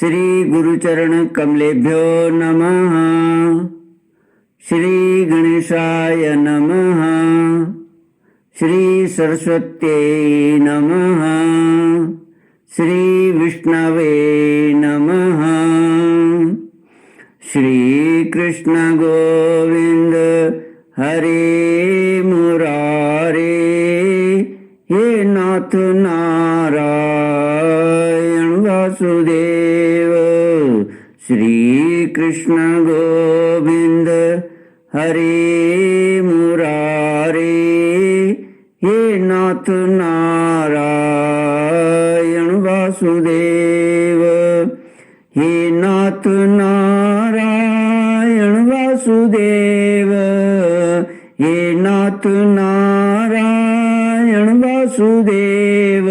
श्री गुरुचरण कमलेभ्यो नमः। श्री गणेशाय नमः। श्री सरस्वत्यै नमः। श्री विष्णवे नमः। श्री कृष्ण गोविंद हरे मुरारे, हे नाथ नारायण वासुदेव। श्री कृष्ण गोविंद हरे मुरारे, हे नाथ नारायण वासुदेव। हे नाथ नारायण वासुदेव, हे नाथ नारायण वासुदेव,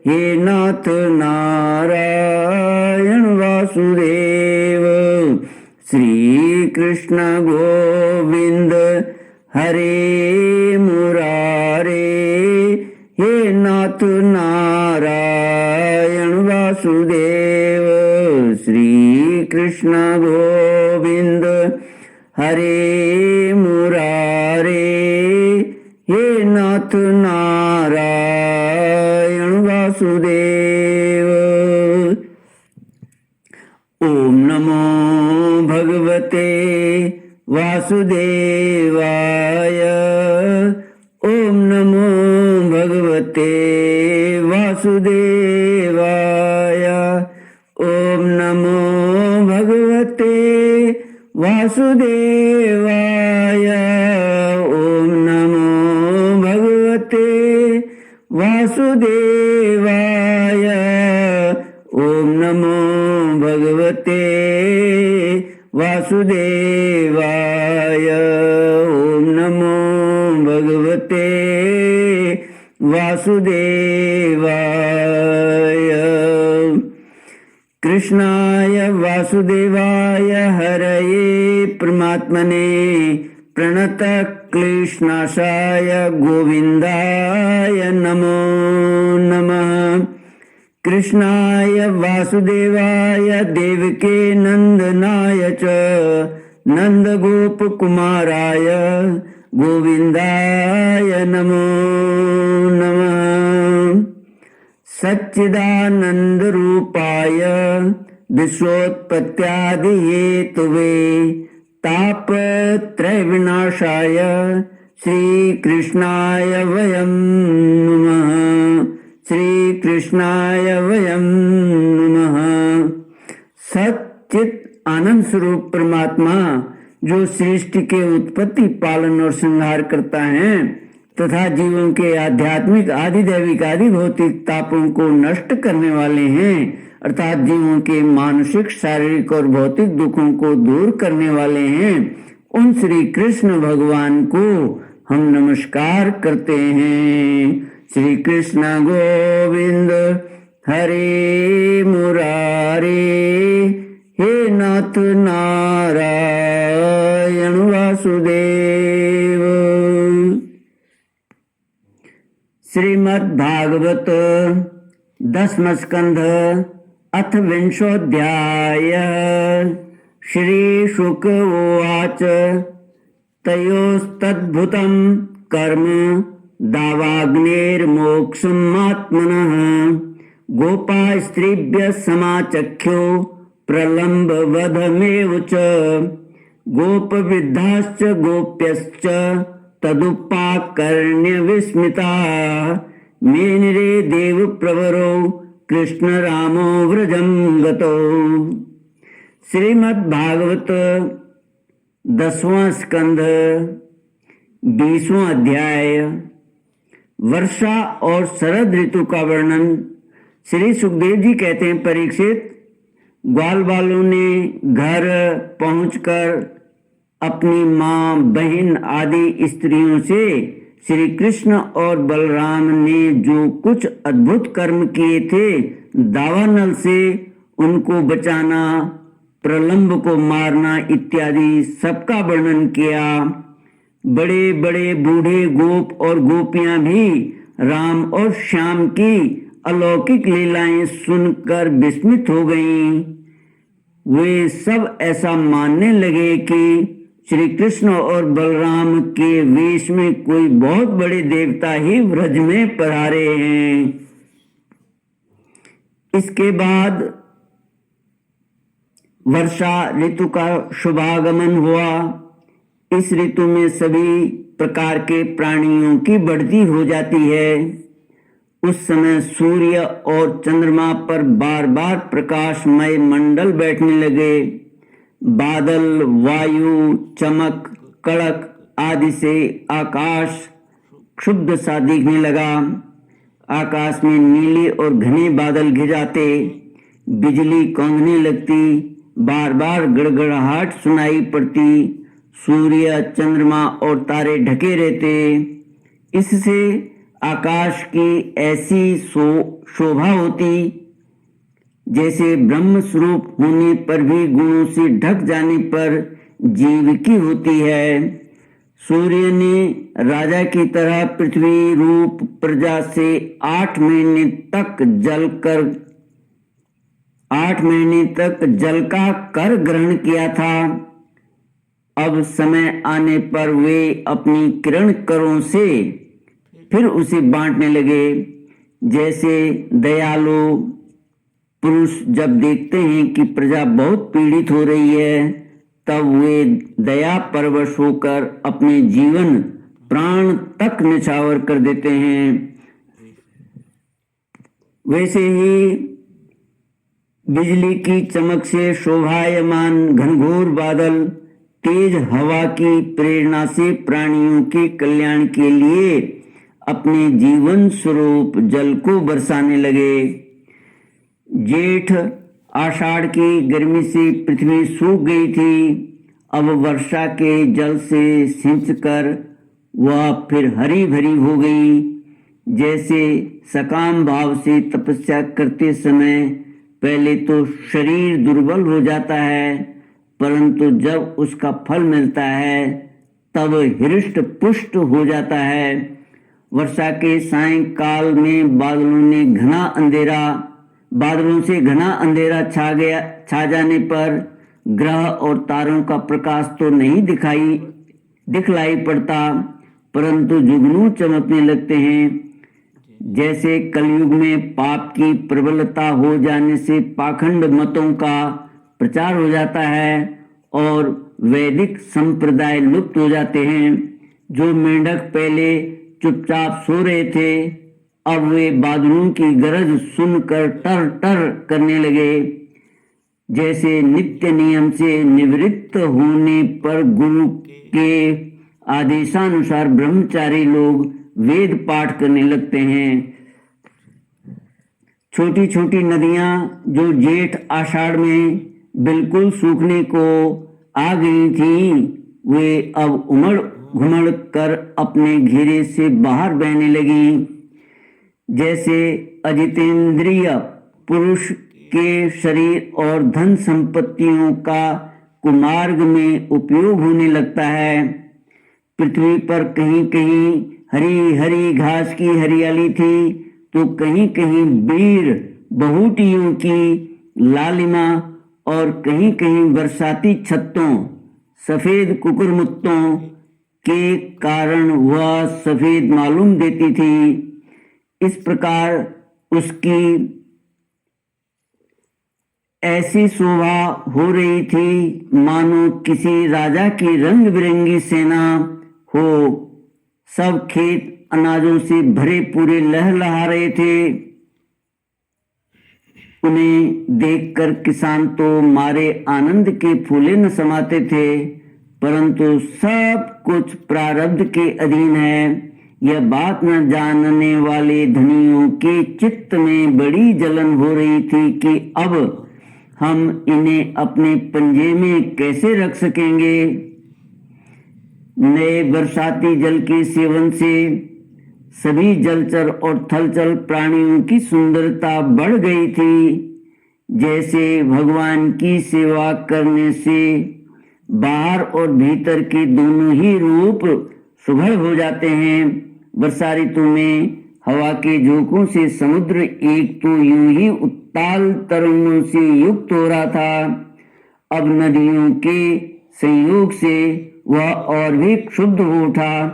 हे नाथ नारायण वासुदेव। श्री कृष्ण गोविंद हरे मुरारे, हे नाथ नारायण वासुदेव। श्री कृष्ण गोविंद हरे मुरारे, हे नाथ नारायण वासुदेव। ओम नमो भगवते वासुदेवाय। ओम नमो भगवते वासुदेवाय। ओम नमो भगवते वासुदेवाय। ओम नमो भगवते वासुदेवाय। ओम नमो भगवते वासुदेवाय। ओम नमो भगवते वासुदेवाय। कृष्णाय वासुदेवाय हरये परमात्मने प्रणत क्लेशनाशाय गोविंदाय नमो नमः। कृष्णाय वासुदेवाय देवके नंदनाय च नंदगोपकुमाराय गोविंदाय नमो नमः। सच्चिदानंद रूपाय विश्वोत्पत्त्यादि हेतुवे तापत्रय विनाशाय श्री कृष्णाय वयं नमः। श्री कृष्णाय वयं नमः। सच्चित आनंद स्वरूप परमात्मा जो सृष्टि के उत्पत्ति, पालन और संहार करता है तथा जीवों के आध्यात्मिक, आदि दैविक, आदि भौतिक तापों को नष्ट करने वाले हैं, अर्थात जीवों के मानसिक, शारीरिक और भौतिक दुखों को दूर करने वाले हैं, उन श्री कृष्ण भगवान को हम नमस्कार करते हैं। श्री कृष्ण गोविंद हरे मुरारे, हे नाथ नारायण वासुदेव। श्रीमद्भागवत दसम स्कंध अथ विंशोऽध्याय। श्री शुक उवाच तयोस्तद्भुतं कर्म दावाग्नेर्मोक्षमात्मनः गोपा स्त्रीभ्यः समाचख्यो प्रलम्बवधमेव च गोपवृद्धाश्च गोप्यश्च तदुपाकर्ण्य विस्मिता मेनिरे देव प्रवरो कृष्ण रामो व्रजं गतो। श्रीमद्भागवत 10वां स्कंध 20वां अध्याय। वर्षा और शरद ऋतु का वर्णन। श्री सुखदेव जी कहते हैं, परीक्षित, ग्वाल वालों ने घर पहुंचकर अपनी माँ, बहन आदि स्त्रियों से श्री कृष्ण और बलराम ने जो कुछ अद्भुत कर्म किए थे, दावानल से उनको बचाना, प्रलंब को मारना इत्यादि सबका वर्णन किया। बड़े बड़े बूढ़े गोप और गोपियां भी राम और श्याम की अलौकिक लीलाएं सुनकर विस्मित हो गईं। वे सब ऐसा मानने लगे कि श्री कृष्ण और बलराम के वेश में कोई बहुत बड़े देवता ही व्रज में पधारे हैं। इसके बाद वर्षा ऋतु का शुभागमन हुआ। इस ऋतु में सभी प्रकार के प्राणियों की बढ़ती हो जाती है। उस समय सूर्य और चंद्रमा पर बार बार प्रकाशमय मंडल बैठने लगे। बादल, वायु, चमक, कड़क आदि से आकाश क्षुब्ध सा दिखने लगा। आकाश में नीले और घने बादल घिर जाते, बिजली कौंधने लगती, बार बार गड़गड़ाहट सुनाई पड़ती, सूर्य, चंद्रमा और तारे ढके रहते। इससे आकाश की ऐसी शोभा होती जैसे ब्रह्म स्वरूप होने पर भी गुणों से ढक जाने पर जीव की होती है। सूर्य ने राजा की तरह पृथ्वी रूप प्रजा से 8 महीने तक जल का कर ग्रहण किया था। अब समय आने पर वे अपनी किरण करों से फिर उसे बांटने लगे। जैसे दयालु पुरुष जब देखते हैं कि प्रजा बहुत पीड़ित हो रही है, तब वे दया परवश होकर अपने जीवन प्राण तक न्यौछावर कर देते हैं। वैसे ही बिजली की चमक से शोभायमान घनघोर बादल तेज हवा की प्रेरणा से प्राणियों के कल्याण के लिए अपने जीवन स्वरूप जल को बरसाने लगे। जेठ आषाढ़ की गर्मी से पृथ्वी सूख गई थी। अब वर्षा के जल से सिंचकर वह फिर हरी भरी हो गई। जैसे सकाम भाव से तपस्या करते समय पहले तो शरीर दुर्बल हो जाता है, परंतु जब उसका फल मिलता है तब हृष्ट पुष्ट हो जाता है। वर्षा के सायंकाल में बादलों से घना अंधेरा छा जाने पर ग्रह और तारों का प्रकाश तो नहीं दिखलाई पड़ता, परंतु जुगनू चमकने लगते हैं। जैसे कलयुग में पाप की प्रबलता हो जाने से पाखंड मतों का प्रचार हो जाता है और वैदिक संप्रदाय लुप्त हो जाते हैं। जो मेंढक पहले चुपचाप सो रहे थे, अब वे बादलों की गरज सुनकर टर टर करने लगे। जैसे नित्य नियम से निवृत्त होने पर गुरु के आदेशानुसार ब्रह्मचारी लोग वेद पाठ करने लगते हैं। छोटी छोटी नदियां जो जेठ आषाढ़ में बिल्कुल सूखने को आ गई थी, वे अब उमड़ घुमड़ कर अपने घेरे से बाहर बहने लगी। जैसे अजितेंद्रिय पुरुष के शरीर और धन संपत्तियों का कुमार्ग में उपयोग होने लगता है। पृथ्वी पर कहीं कहीं हरी हरी घास की हरियाली थी, तो कहीं कहीं वीर बहुटियों की लालिमा और कहीं कहीं बरसाती छत्तों, सफेद कुकुरमुत्तों के कारण वह सफेद मालूम देती थी। इस प्रकार उसकी ऐसी शोभा हो रही थी मानो किसी राजा की रंग बिरंगी सेना हो। सब खेत अनाजों से भरे पूरे लहलहा रहे थे। उन्हें देखकर किसान तो मारे आनंद के फूले न समाते थे, परंतु सब कुछ प्रारब्ध के अधीन है। यह बात न जानने वाले धनियों के चित्त में बड़ी जलन हो रही थी कि अब हम इन्हें अपने पंजे में कैसे रख सकेंगे। नए बरसाती जल के सेवन से सभी जलचर और थलचर प्राणियों की सुंदरता बढ़ गई थी। जैसे भगवान की सेवा करने से बाहर और भीतर के दोनों ही रूप सुघड़ हो जाते हैं। वर्षा ऋतु में हवा के झोंकों से समुद्र एक तो यूं ही उत्ताल तरंगों से युक्त हो रहा था, अब नदियों के संयोग से वह और भी क्षुब्ध हो उठा।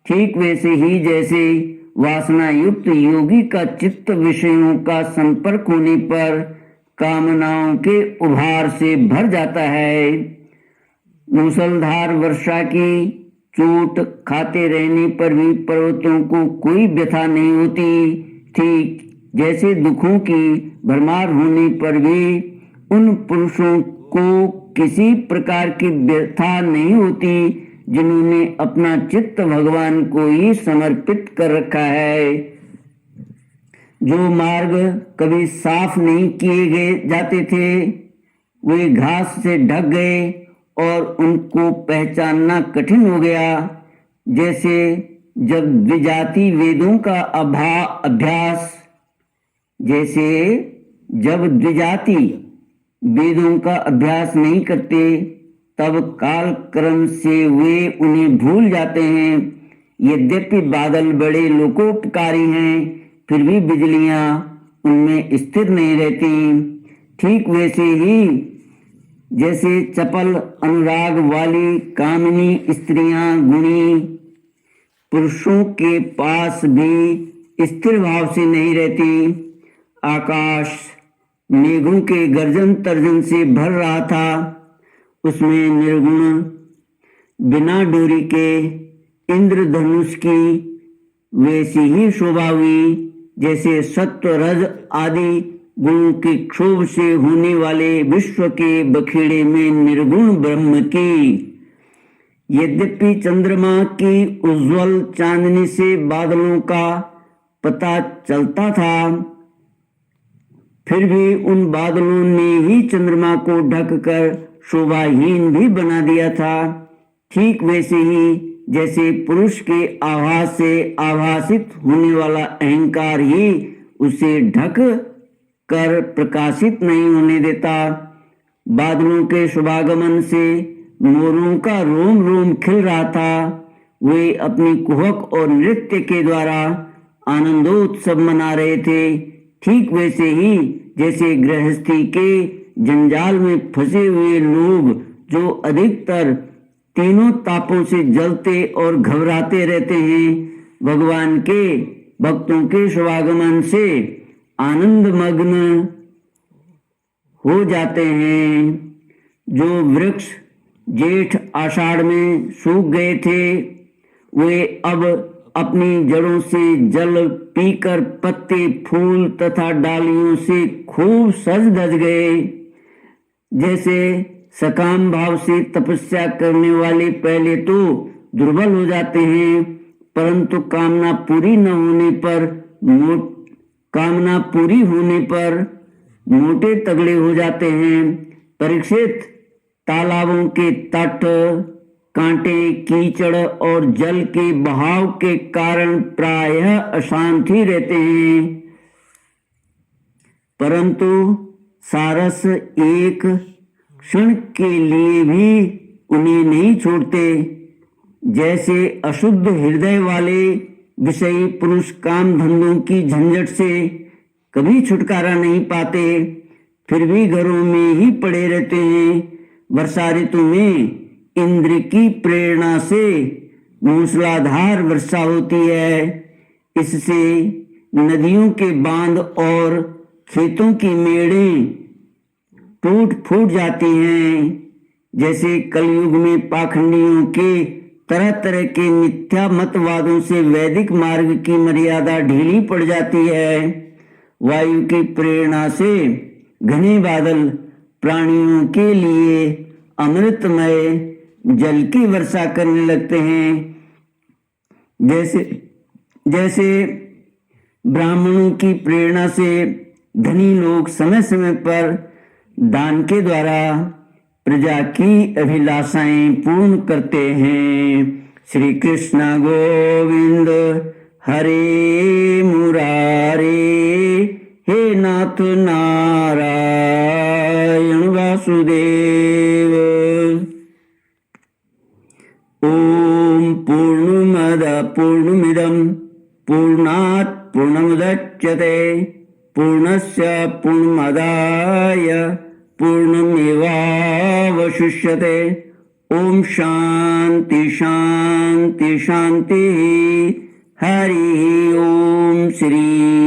ठीक वैसे ही जैसे वासना युक्त योगी का चित्त विषयों का संपर्क होने पर कामनाओं के उभार से भर जाता है। मूसलधार वर्षा की चोट खाते रहने पर भी पर्वतों को कोई व्यथा नहीं होती, ठीक जैसे दुखों की भरमार होने पर भी उन पुरुषों को किसी प्रकार की व्यथा नहीं होती जिन्होंने अपना चित्त भगवान को ही समर्पित कर रखा है। जो मार्ग कभी साफ नहीं किए गए जाते थे वे घास से ढक गए और उनको पहचानना कठिन हो गया। जैसे जब द्विजाति वेदों का अभ्यास जैसे जब द्विजाति वेदों का अभ्यास नहीं करते तब काल क्रम से वे उन्हें भूल जाते हैं। यद्यपि बादल बड़े लोकोपकारी हैं फिर भी बिजलियां उनमें स्थिर नहीं रहती। ठीक वैसे ही जैसे चपल अनुराग वाली कामिनी स्त्रियां गुणी पुरुषों के पास भी स्थिर भाव से नहीं रहती। आकाश मेघों के गर्जन तर्जन से भर रहा था, उसमें निर्गुण बिना डोरी के इंद्रधनुष की वैसी ही शोभा हुई जैसे सत्व रज आदि गुणों के क्षोभ से होने वाले विश्व के बखेड़े में निर्गुण ब्रह्म की। यद्यपि चंद्रमा की उज्जवल चांदनी से बादलों का पता चलता था फिर भी उन बादलों ने ही चंद्रमा को ढककर शोभाहीन भी बना दिया था। ठीक वैसे ही जैसे पुरुष के आभास से आभासित होने वाला अहंकार ही उसे ढक कर प्रकाशित नहीं होने देता। बादलों के शुभागमन से मोरों का रोम रोम खिल रहा था, वे अपनी कुहक और नृत्य के द्वारा आनंदोत्सव मना रहे थे। ठीक वैसे ही जैसे गृहस्थी के जंजाल में फंसे हुए लोग जो अधिकतर तीनों तापों से जलते और घबराते रहते हैं, भगवान के भक्तों के शुभागमन से आनंद मग्न हो जाते हैं। जो वृक्ष जेठ आषाढ़ में सूख गए थे वे अब अपनी जड़ों से जल पीकर पत्ते फूल तथा डालियों से खूब सज धज गए। जैसे सकाम भाव से तपस्या करने वाले पहले तो दुर्बल हो जाते हैं परंतु कामना पूरी होने पर मोटे तगड़े हो जाते हैं। परीक्षित, तालाबों के तट कांटे कीचड़ और जल के बहाव के कारण प्रायः अशांत ही रहते हैं परंतु सारस एक क्षण के लिए भी उन्हें नहीं छोड़ते। जैसे अशुद्ध हृदय वाले विषयी पुरुष काम धंधों की झंझट से कभी छुटकारा नहीं पाते फिर भी घरों में ही पड़े रहते हैं। वर्षा ऋतु में इंद्र की प्रेरणा से मूसलाधार वर्षा होती है, इससे नदियों के बांध और खेतों की मेड़ें टूट फूट जाती हैं। जैसे कलयुग में पाखंडियों के तरह तरह के मिथ्या मतवादों से वैदिक मार्ग की मर्यादा ढीली पड़ जाती है। वायु की प्रेरणा से घने बादल प्राणियों के लिए अमृतमय जल की वर्षा करने लगते हैं। जैसे ब्राह्मणों की प्रेरणा से धनी लोग समय समय पर दान के द्वारा प्रजा की अभिलाषाएं पूर्ण करते हैं। श्री कृष्ण गोविंद हरे मुरारे, हे नाथ नारायण वासुदेव। ओम पूर्णमद पूर्णमिदं पूर्णात् पूर्णमुदच्यते पूर्णस्य पूर्णमादाय पूर्णमेवावशिष्यते। ओम शांति शांति शांति। हरि ओम श्री